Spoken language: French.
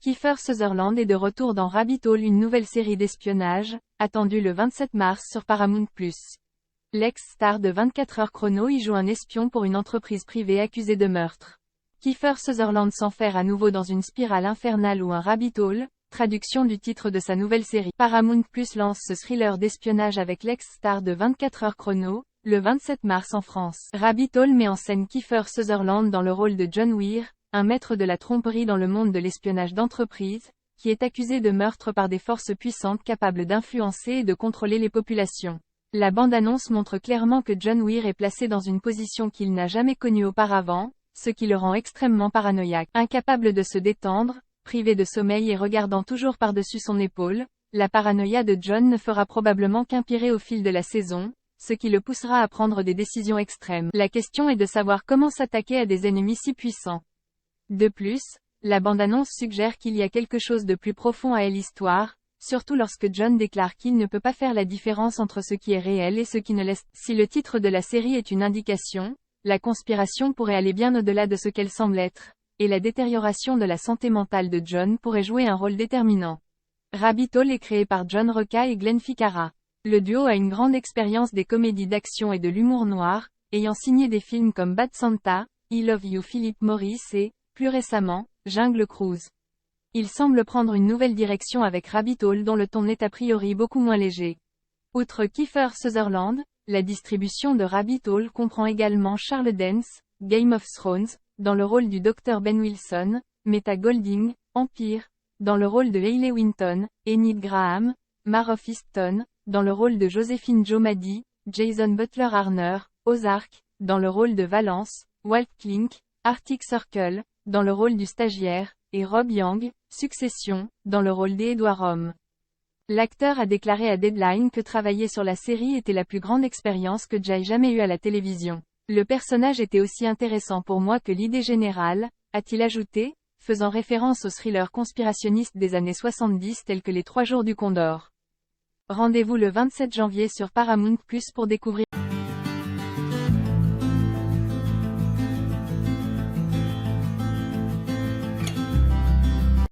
Kiefer Sutherland est de retour dans Rabbit Hole, une nouvelle série d'espionnage, attendue le 27 mars sur Paramount+. L'ex-star de 24 heures chrono y joue un espion pour une entreprise privée accusée de meurtre. Kiefer Sutherland s'enferre à nouveau dans une spirale infernale ou un rabbit hole, traduction du titre de sa nouvelle série. Paramount+ lance ce thriller d'espionnage avec l'ex-star de 24 heures chrono, le 27 mars en France. Rabbit Hole met en scène Kiefer Sutherland dans le rôle de John Weir, un maître de la tromperie dans le monde de l'espionnage d'entreprise, qui est accusé de meurtre par des forces puissantes capables d'influencer et de contrôler les populations. La bande-annonce montre clairement que John Weir est placé dans une position qu'il n'a jamais connue auparavant, ce qui le rend extrêmement paranoïaque. Incapable de se détendre, privé de sommeil et regardant toujours par-dessus son épaule, la paranoïa de John ne fera probablement qu'empirer au fil de la saison, ce qui le poussera à prendre des décisions extrêmes. La question est de savoir comment s'attaquer à des ennemis si puissants. De plus, la bande-annonce suggère qu'il y a quelque chose de plus profond à l'histoire, surtout lorsque John déclare qu'il ne peut pas faire la différence entre ce qui est réel et ce qui ne l'est. Si le titre de la série est une indication, la conspiration pourrait aller bien au-delà de ce qu'elle semble être, et la détérioration de la santé mentale de John pourrait jouer un rôle déterminant. Rabbit Hole est créé par John Roca et Glenn Ficarra. Le duo a une grande expérience des comédies d'action et de l'humour noir, ayant signé des films comme Bad Santa, I Love You Philip Morris et, plus récemment, Jungle Cruise. Il semble prendre une nouvelle direction avec Rabbit Hole dont le ton est a priori beaucoup moins léger. Outre Kiefer Sutherland, la distribution de Rabbit Hole comprend également Charles Dance, Game of Thrones, dans le rôle du Dr Ben Wilson, Meta Golding, Empire, dans le rôle de Hayley Winton, Enid Graham, Mare of Easttown, dans le rôle de Joséphine Jo Maddy, Jason Butler Harner, Ozark, dans le rôle de Valence, Walt Klink, Arctic Circle, dans le rôle du stagiaire, et Rob Young, Succession, dans le rôle d'Edward Homme. L'acteur a déclaré à Deadline que travailler sur la série était la plus grande expérience que j'aie jamais eue à la télévision. Le personnage était aussi intéressant pour moi que l'idée générale, a-t-il ajouté, faisant référence aux thrillers conspirationnistes des années 70 tels que Les 3 jours du Condor. Rendez-vous le 27 janvier sur Paramount+ pour découvrir